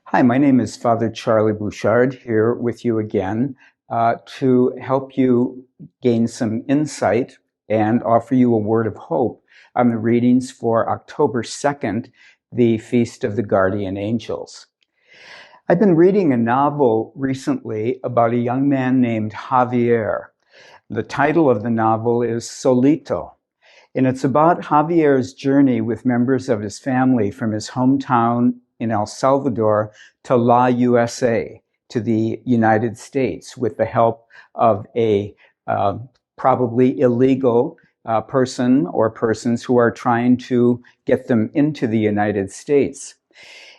Hi, my name is Father Charlie Bouchard here with you again to help you gain some insight and offer you a word of hope on the readings for October 2nd, the Feast of the Guardian Angels. I've been reading a novel recently about a young man named Javier. The title of the novel is Solito, and it's about Javier's journey with members of his family from his hometown in El Salvador to La USA, to the United States, with the help of a probably illegal person or persons who are trying to get them into the United States.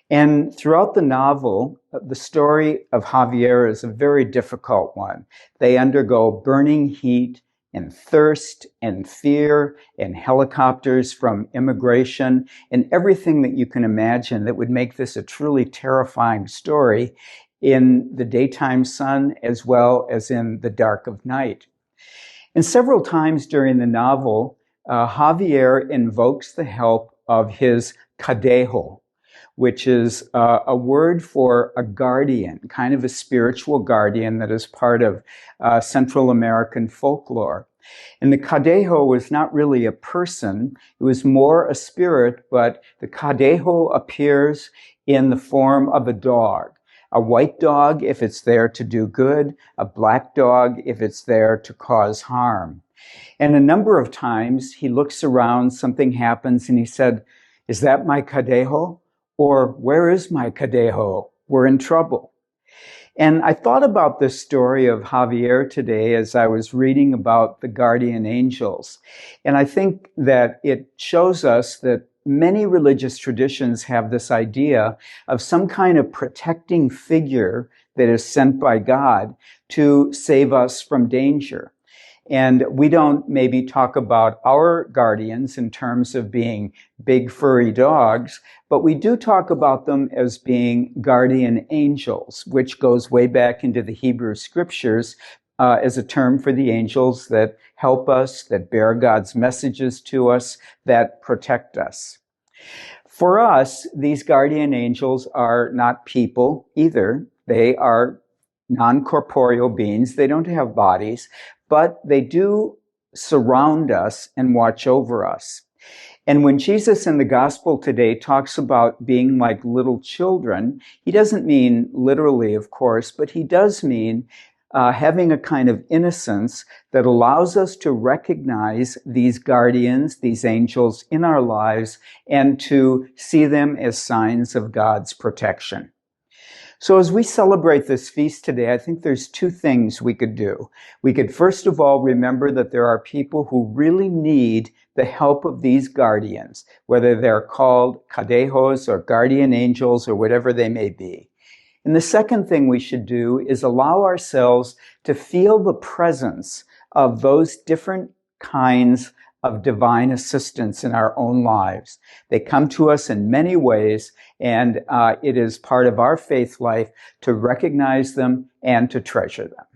And throughout the novel, the story of Javier is a very difficult one. They undergo burning heat and thirst and fear and helicopters from immigration and everything that you can imagine that would make this a truly terrifying story in the daytime sun as well as in the dark of night. And several times during the novel, Javier invokes the help of his Cadejo, which is a word for a guardian, kind of a spiritual guardian that is part of Central American folklore. And the Cadejo was not really a person, it was more a spirit, but the Cadejo appears in the form of a dog. A white dog if it's there to do good, a black dog if it's there to cause harm. And a number of times he looks around, something happens, and he said, "Is that my Cadejo?" Or, "Where is my Cadejo? We're in trouble." And I thought about this story of Javier today as I was reading about the guardian angels. And I think that it shows us that many religious traditions have this idea of some kind of protecting figure that is sent by God to save us from danger. And we don't maybe talk about our guardians in terms of being big furry dogs, but we do talk about them as being guardian angels, which goes way back into the Hebrew scriptures as a term for the angels that help us, that bear God's messages to us, that protect us. For us, these guardian angels are not people either. They are non-corporeal beings. They don't have bodies, but they do surround us and watch over us. And when Jesus in the gospel today talks about being like little children, he doesn't mean literally, of course, but he does mean having a kind of innocence that allows us to recognize these guardians, these angels in our lives, and to see them as signs of God's protection. So as we celebrate this feast today, I think there's two things we could do. We could first of all remember that there are people who really need the help of these guardians, whether they're called cadejos or guardian angels or whatever they may be. And the second thing we should do is allow ourselves to feel the presence of those different kinds of divine assistance in our own lives. They come to us in many ways, and it is part of our faith life to recognize them and to treasure them.